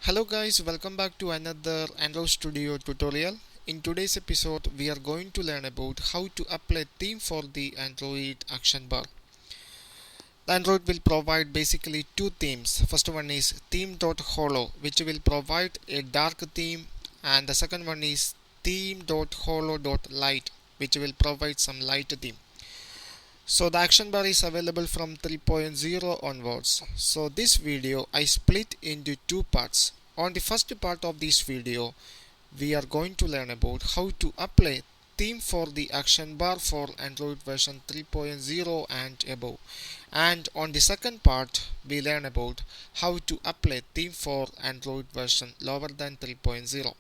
Hello guys, welcome back to another Android Studio tutorial. In today's episode, we are going to learn about how to apply theme for the Android action bar. The Android will provide basically two themes. First one is theme.holo, which will provide a dark theme, and the second one is theme.holo.light, which will provide some light theme. So the action bar is available from 3.0 onwards. So this video I split into two parts. On the first part of this video, we are going to learn about how to apply theme for the action bar for Android version 3.0 and above. And on the second part, we learn about how to apply theme for Android version lower than 3.0.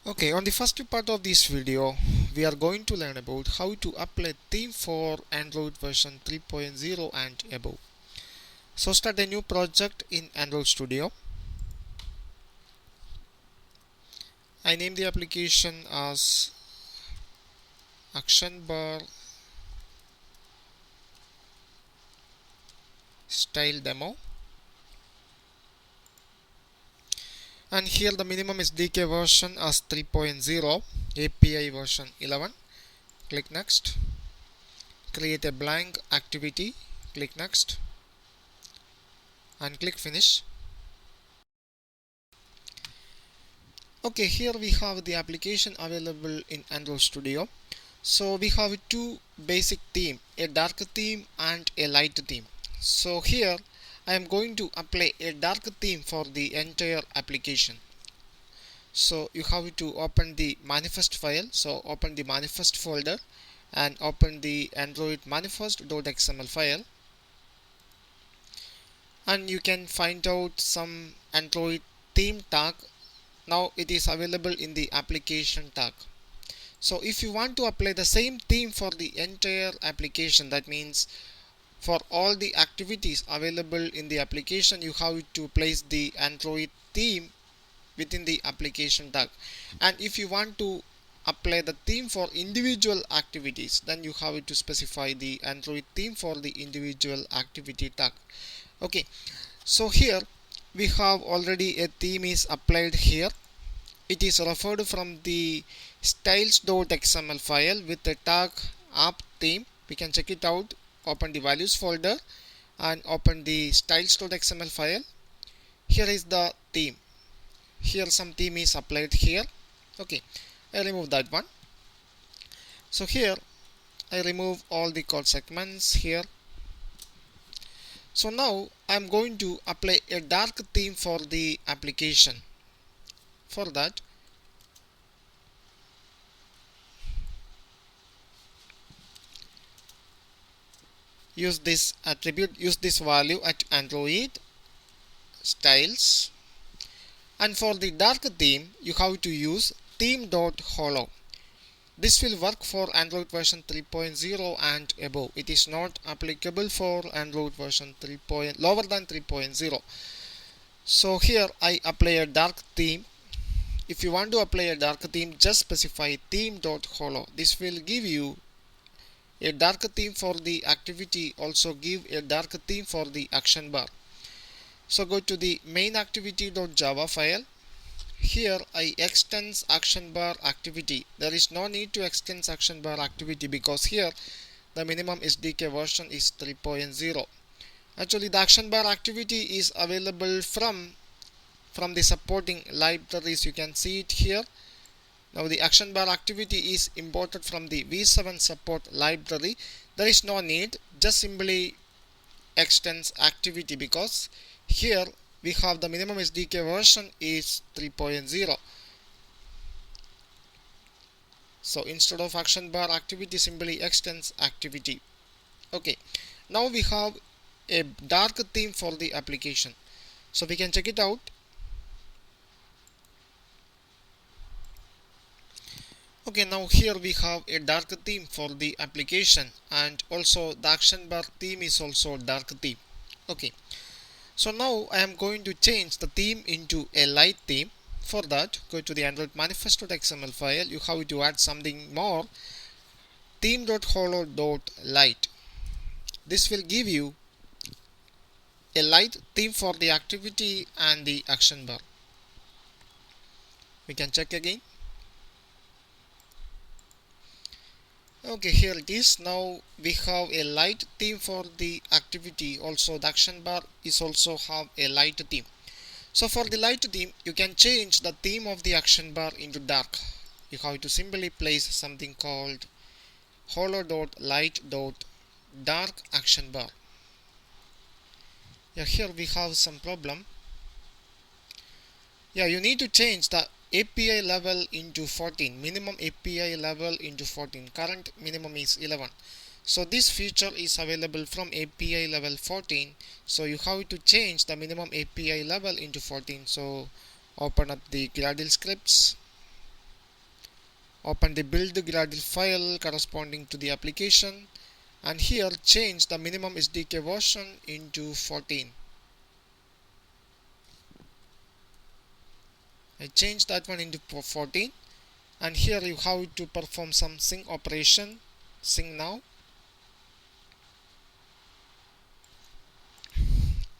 Okay, on the first part of this video, we are going to learn about how to apply theme for Android version 3.0 and above. So start a new project in Android Studio. I name the application as Action Bar Style Demo. And here the minimum SDK version as 3.0, API version 11. Click next. Create a blank activity. Click next. And click finish. Okay, here we have the application available in Android Studio. So we have two basic theme, a dark theme and a light theme. So here I am going to apply a dark theme for the entire application. So you have to open the manifest file. So open the manifest folder and open the Android manifest.xml file, and you can find out some Android theme tag. Now it is available in the application tag. So if you want to apply the same theme for the entire application, that means for all the activities available in the application, you have to place the Android theme within the application tag. And if you want to apply the theme for individual activities, then you have to specify the Android theme for the individual activity tag. Okay, so here we have already a theme is applied here. It is referred from the styles.xml file with the tag app theme. We can check it out. Open the values folder and open the styles.xml file. Here is the theme. Here some theme is applied here. Okay, I remove that one. So here I remove all the code segments here. So now I am going to apply a dark theme for the application. For that, use this attribute, use this value at Android styles, and for the dark theme you have to use theme.holo. This will work for Android version 3.0 and above. It is not applicable for Android version lower than 3.0. So here I apply a dark theme. If you want to apply a dark theme, just specify theme.holo. This will give you a dark theme for the activity, also give a dark theme for the action bar. So go to the main activity.java file. Here I extends action bar activity. There is no need to extend action bar activity because here the minimum SDK version is 3.0. Actually the action bar activity is available from the supporting libraries. You can see it here. Now the action bar activity is imported from the v7 support library. There is no need, just simply extends activity because here we have the minimum SDK version is 3.0. So instead of action bar activity, simply extends activity. Okay, now we have a dark theme for the application. So we can check it out. Okay, now here we have a dark theme for the application, and also the action bar theme is also dark theme. Okay, so now I am going to change the theme into a light theme. For that, go to the Android manifest.xml file. You have to add something more, theme.holo.light. This will give you a light theme for the activity and the action bar. We can check again. Okay, here it is. Now we have a light theme for the activity. Also the action bar is also have a light theme. So for the light theme, you can change the theme of the action bar into dark. You have to simply place something called holo.light.dark action bar. Yeah, here we have some problem. Yeah, you need to change the API level into 14, minimum API level into 14. Current minimum is 11. So this feature is available from API level 14. So you have to change the minimum API level into 14. So open up the Gradle scripts. Open the build Gradle file corresponding to the application. And here change the minimum SDK version into 14. I changed that one into 14, and here you have to perform some sync operation. Sync now.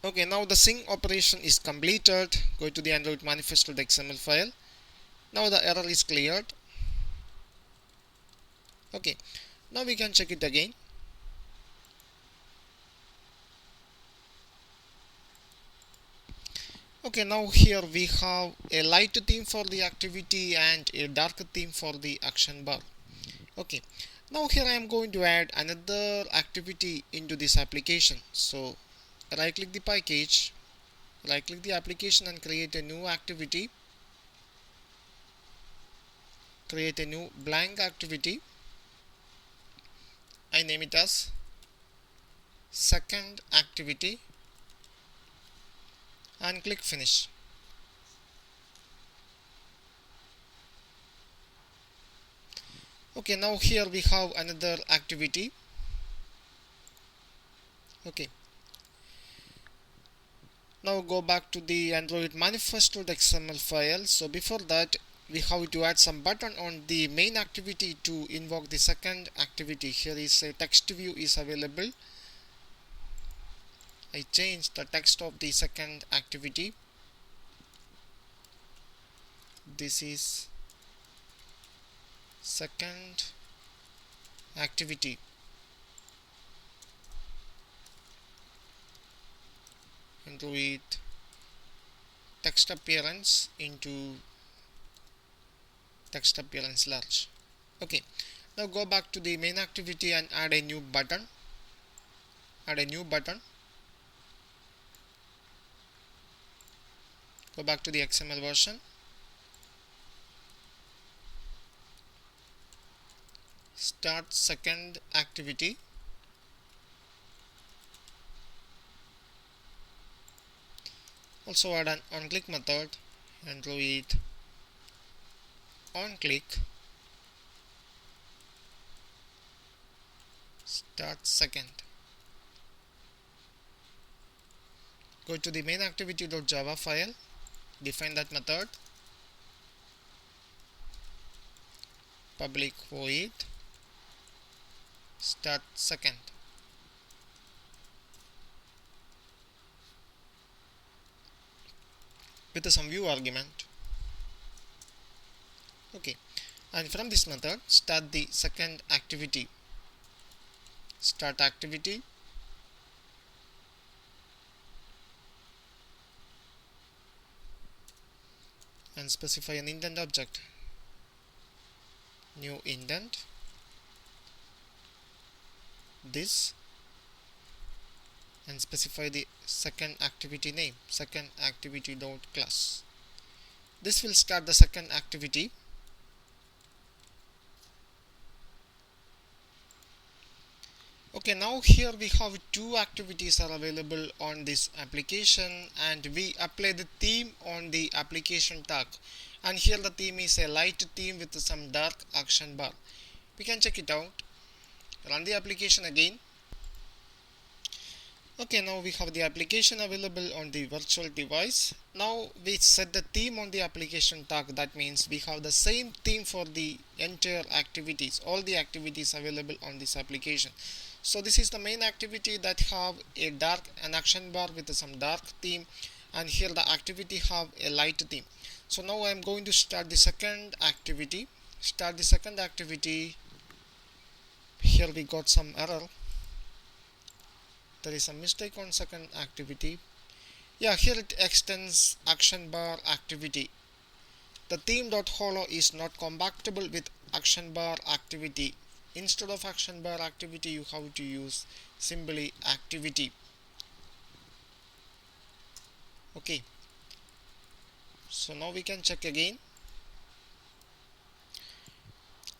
Okay, now the sync operation is completed. Go to the Android manifest.xml file. Now the error is cleared. Okay, now we can check it again. Okay, now here we have a light theme for the activity and a dark theme for the action bar. Okay, now here I am going to add another activity into this application. So right click the package, right click the application and create a new activity. Create a new blank activity. I name it as second activity and click finish. Okay, now here we have another activity. Okay, now go back to the Android manifest.xml file. So before that, we have to add some button on the main activity to invoke the second activity. Here is a text view is available. I changed the text of the second activity. This is second activity. Android text appearance into text appearance large. Okay, now go back to the main activity and add a new button. Add a new button. Go back to the XML version. Start second activity. Also add an onClick method. Android onClick. Start second. Go to the main activity.java file. Define that method. Public void start second. With some view argument. Okay, and from this method start the second activity. Start activity. And specify an indent object. New indent. This. And specify the second activity name. Second activity dot class. This will start the second activity. Okay, now here we have two activities are available on this application, and we apply the theme on the application tag, and here the theme is a light theme with some dark action bar. We can check it out. Run the application again. Okay, now we have the application available on the virtual device. Now we set the theme on the application tag. That means we have the same theme for the entire activities, all the activities available on this application. So this is the main activity that have an action bar with some dark theme, and here the activity have a light theme. So now I am going to start the second activity. Start the second activity. Here we got some error. There is a mistake on second activity. Yeah, here it extends action bar activity. The theme.holo is not compatible with action bar activity. Instead of action bar activity, you have to use simply activity. Okay, so now we can check again.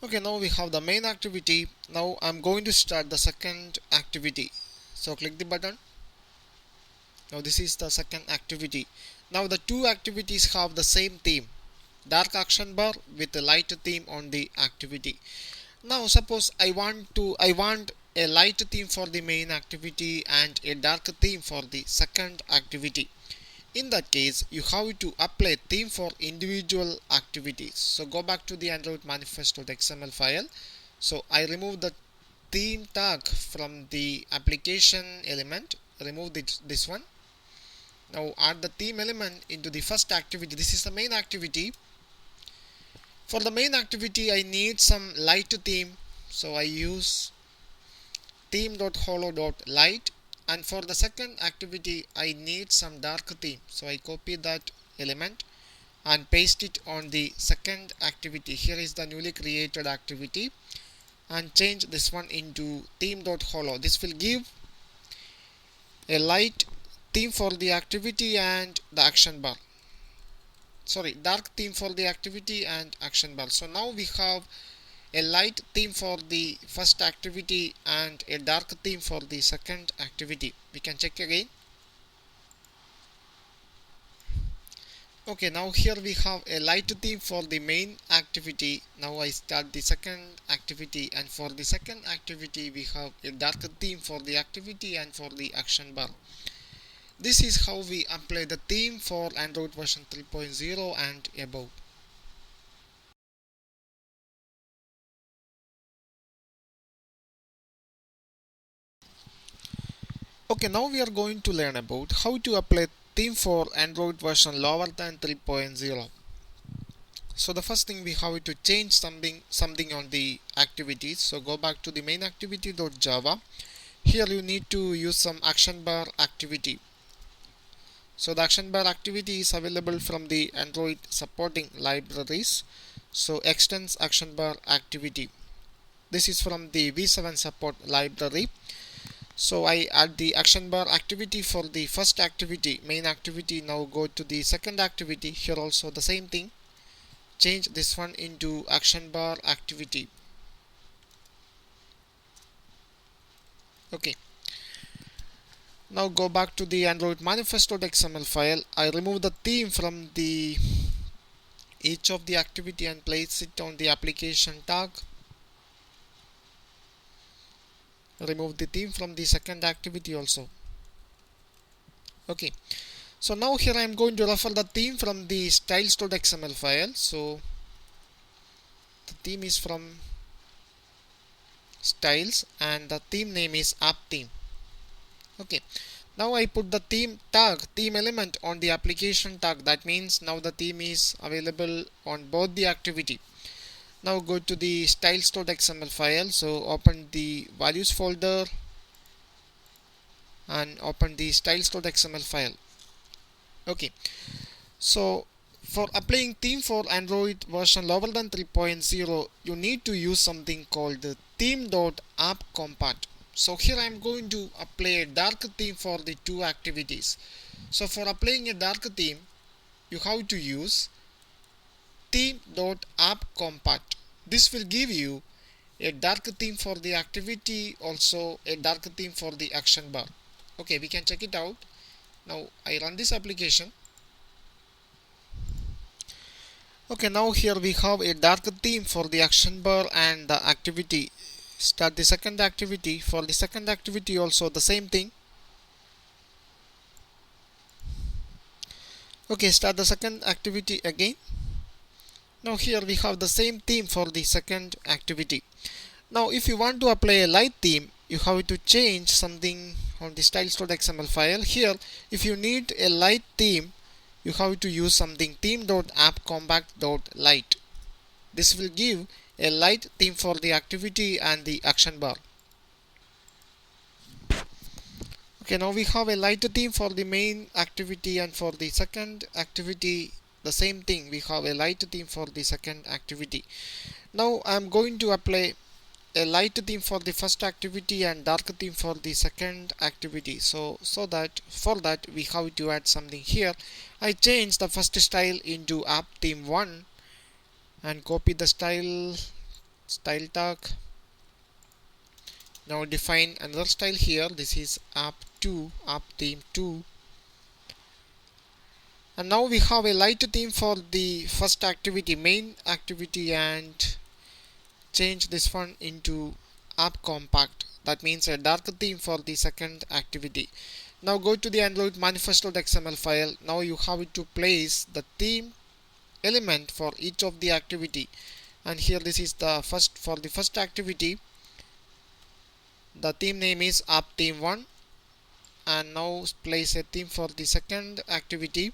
Okay, now we have the main activity. Now I'm going to start the second activity. So click the button. Now this is the second activity. Now the two activities have the same theme, dark action bar with a light theme on the activity. Now suppose I want a light theme for the main activity and a dark theme for the second activity. In that case, you have to apply theme for individual activities. So go back to the Android manifesto.xml file. So I remove the theme tag from the application element. Remove this one. Now add the theme element into the first activity. This is the main activity. For the main activity, I need some light theme. So I use theme.holo.light. And for the second activity, I need some dark theme. So I copy that element and paste it on the second activity. Here is the newly created activity, and change this one into theme.holo. This will give a light theme for the activity and the action bar. Sorry, dark theme for the activity and action bar. So now we have a light theme for the first activity and a dark theme for the second activity. We can check again. Okay, now here we have a light theme for the main activity. Now I start the second activity, and for the second activity we have a dark theme for the activity and for the action bar. This is how we apply the theme for Android version 3.0 and above. Okay, now we are going to learn about how to apply theme for Android version lower than 3.0. So the first thing, we have to change something on the activities. So go back to the main activity.java. Here you need to use some action bar activity. So the action bar activity is available from the Android supporting libraries. So extends action bar activity. This is from the V7 support library. So I add the action bar activity for the first activity, main activity. Now go to the second activity. Here also the same thing. Change this one into action bar activity. Okay. Now go back to the Android manifesto.xml file. I remove the theme from the each of the activity and place it on the application tag. Remove the theme from the second activity also. Okay, so now here I am going to refer the theme from the styles.xml file. So the theme is from styles and the theme name is app theme. Okay, now I put the theme element on the application tag. That means now the theme is available on both the activity. Now go to the styles.xml file. So open the values folder and open the styles.xml file. Okay, so for applying theme for Android version lower than 3.0, you need to use something called the theme.appcompat. So here I am going to apply a dark theme for the two activities. So for applying a dark theme, you have to use theme.appcompat. This will give you a dark theme for the activity, also a dark theme for the action bar. Okay, we can check it out. Now I run this application. Okay, now here we have a dark theme for the action bar and the activity. Start the second activity. For the second activity also the same thing. Okay, start the second activity again. Now here we have the same theme for the second activity. Now if you want to apply a light theme, you have to change something on the styles.xml file. Here if you need a light theme, you have to use something theme.appcompact.light. This will give a light theme for the activity and the action bar. Okay, now we have a light theme for the main activity, and for the second activity the same thing, we have a light theme for the second activity. Now I am going to apply a light theme for the first activity and dark theme for the second activity. So that for that we have to add something here. I change the first style into app theme 1 and copy the style tag. Now define another style here. This is app theme 2, and now we have a light theme for the first activity, main activity, and change this one into app compact. That means a dark theme for the second activity. Now go to the Android manifesto.xml file. Now you have to place the theme element for each of the activity, and here this is the first. For the first activity the theme name is app theme 1, and now place a theme for the second activity.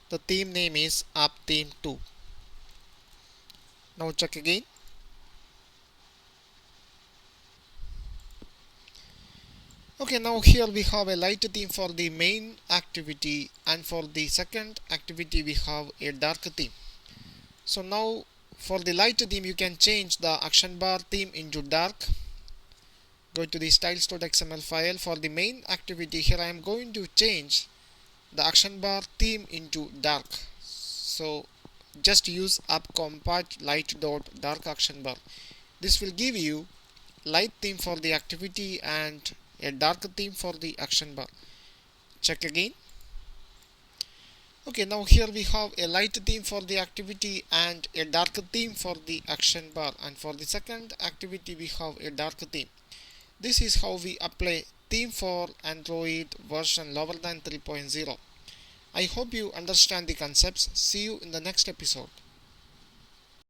The theme name is app theme 2. Now check again. Okay, now here we have a light theme for the main activity, and for the second activity we have a dark theme. So now for the light theme you can change the action bar theme into dark. Go to the styles.xml file. For the main activity, here I am going to change the action bar theme into dark. So just use app compact light.dark action bar. This will give you light theme for the activity and a dark theme for the action bar. Check again. Okay, now here we have a light theme for the activity and a dark theme for the action bar, and for the second activity we have a dark theme. This is how we apply theme for Android version lower than 3.0. I hope you understand the concepts. See you in the next episode.